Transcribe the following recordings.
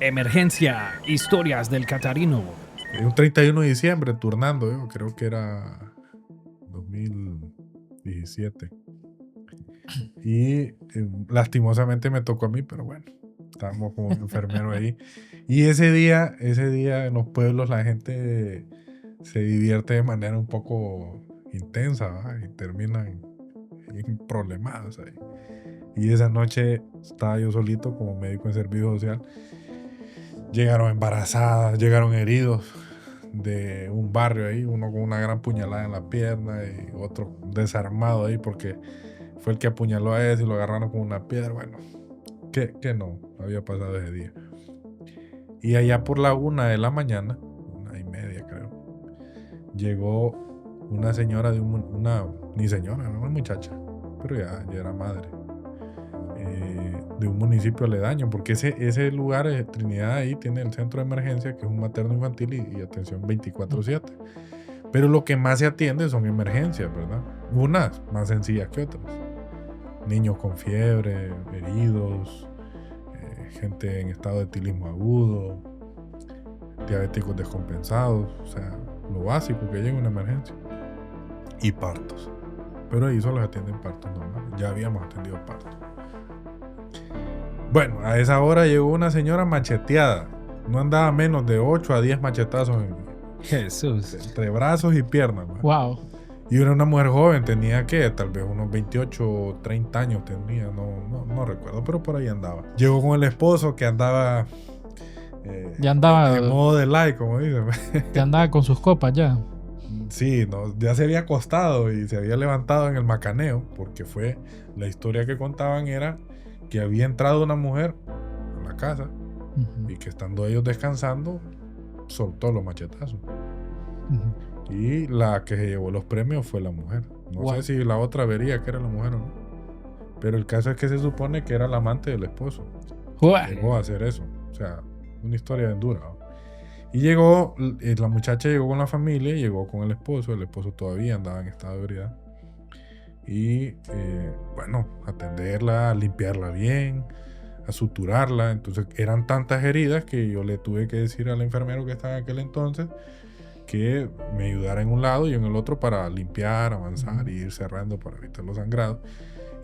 Emergencia, historias del Catarino. Un 31 de diciembre, turnando, yo creo que era 2017. Y lastimosamente me tocó a mí, pero bueno, estábamos como un enfermero ahí. Y ese día en los pueblos la gente se divierte de manera un poco intensa, ¿verdad? Y terminan en problemados ahí. Y esa noche estaba yo solito como médico en servicio social. Llegaron embarazadas, llegaron heridos de un barrio ahí, uno con una gran puñalada en la pierna y otro desarmado ahí porque fue el que apuñaló a ese y lo agarraron con una piedra. Bueno, que no había pasado ese día. Y allá por la 1 de la mañana, 1:30 creo, llegó una señora ni señora, era una muchacha, pero ya era madre, de un municipio aledaño, porque ese lugar, Trinidad, ahí tiene el centro de emergencia, que es un materno infantil y atención 24/7. Pero lo que más se atiende son emergencias, ¿verdad? Unas más sencillas que otras. Niños con fiebre, heridos, gente en estado de etilismo agudo, diabéticos descompensados, o sea, lo básico que llega a una emergencia. Y partos. Pero ahí solo se atienden partos normales. Ya habíamos atendido partos. Bueno, a esa hora llegó una señora macheteada. No andaba menos de 8 a 10 machetazos Jesús. entre brazos y piernas. ¿Va? Wow. Y era una mujer joven, tenía que tal vez unos 28 o 30 años tenía, no recuerdo, pero por ahí andaba. Llegó con el esposo que andaba Ya andaba. en modo de like, como dicen. Ya andaba con sus copas ya. Sí, no, ya se había acostado y se había levantado en el macaneo, porque fue la historia que contaban era que había entrado una mujer a la casa y que estando ellos descansando soltó los machetazos. Y la que se llevó los premios fue la mujer. No sé si la otra vería que era la mujer o no. Pero el caso es que se supone que era la amante del esposo. Llegó a hacer eso. O sea, una historia bien dura. Y llegó, la muchacha llegó con la familia, llegó con el esposo todavía andaba en estado de ebriedad. Y bueno, atenderla, a limpiarla bien, a suturarla. Entonces eran tantas heridas que yo le tuve que decir al enfermero que estaba en aquel entonces que me ayudara en un lado y en el otro para limpiar, avanzar y ir cerrando para evitar los sangrados.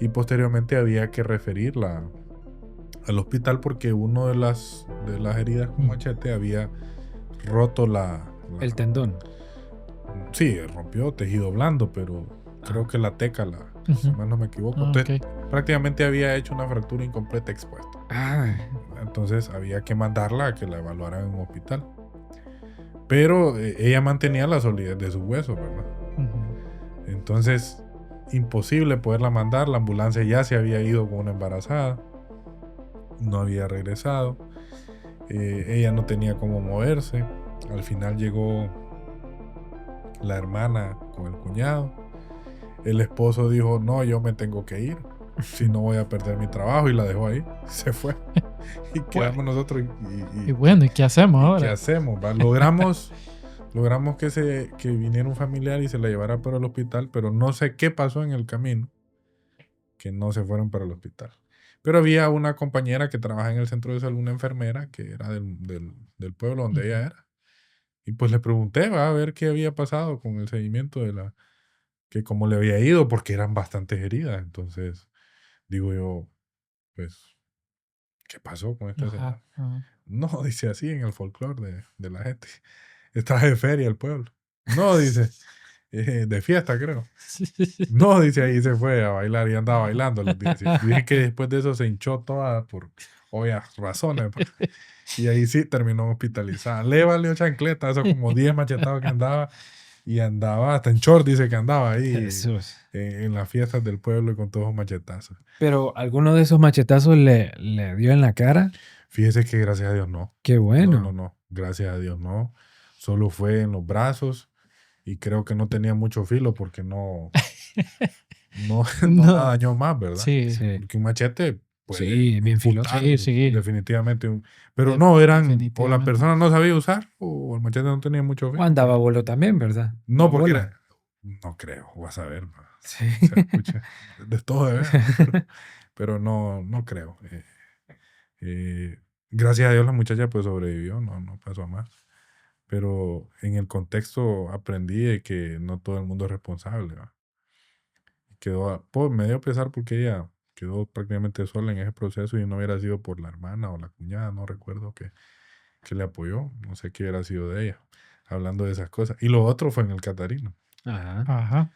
Y posteriormente había que referirla al hospital porque uno de las heridas con machete había roto el tendón. Sí, rompió tejido blando, pero creo que la teca, si mal no me equivoco. Entonces, prácticamente había hecho una fractura incompleta expuesta. Entonces había que mandarla a que la evaluaran en un hospital. Pero ella mantenía la solidez de sus huesos, ¿verdad? Entonces, imposible poderla mandar. La ambulancia ya se había ido con una embarazada. No había regresado. Ella no tenía cómo moverse. Al final llegó la hermana con el cuñado. El esposo dijo, no, yo me tengo que ir. Si no voy a perder mi trabajo. Y la dejó ahí. Se fue. Y quedamos nosotros. Y bueno, ¿y qué hacemos ahora? ¿Qué hacemos? ¿Va? Logramos que viniera un familiar y se la llevara para el hospital, pero no sé qué pasó en el camino, que no se fueron para el hospital. Pero había una compañera que trabaja en el centro de salud, una enfermera, que era del pueblo donde ella era. Y pues le pregunté, va a ver qué había pasado con el seguimiento que cómo le había ido, porque eran bastantes heridas. Entonces, digo yo, pues, ¿qué pasó con esta señora? No, dice así en el folclore de la gente. Está de feria el pueblo. No, dice, de fiesta creo. No, dice, ahí se fue a bailar y andaba bailando. Dije que después de eso se hinchó toda por obvias razones. Y ahí sí terminó hospitalizada. Le valió chancleta, eso como 10 machetados que andaba. Y andaba, hasta en short dice que andaba ahí en las fiestas del pueblo y con todos los machetazos. ¿Pero alguno de esos machetazos le dio en la cara? Fíjese que gracias a Dios no. Qué bueno. No. Gracias a Dios no. Solo fue en los brazos y creo que no tenía mucho filo porque no la dañó más, ¿verdad? Sí. Porque un machete sí, bien filoso. Sí. Definitivamente. Pero no, o la persona no sabía usar o el machete no tenía mucho filo. O andaba bolo también, ¿verdad? No, porque no creo, vas a ver. Sí. Se escucha de todo de ver, pero no creo. Gracias a Dios la muchacha pues sobrevivió, no pasó a más. Pero en el contexto aprendí de que no todo el mundo es responsable, ¿va? Me dio pesar porque ella quedó prácticamente sola en ese proceso y no hubiera sido por la hermana o la cuñada, no recuerdo que le apoyó, no sé qué hubiera sido de ella, hablando de esas cosas. Y lo otro fue en el Catarino. Ajá. Ajá.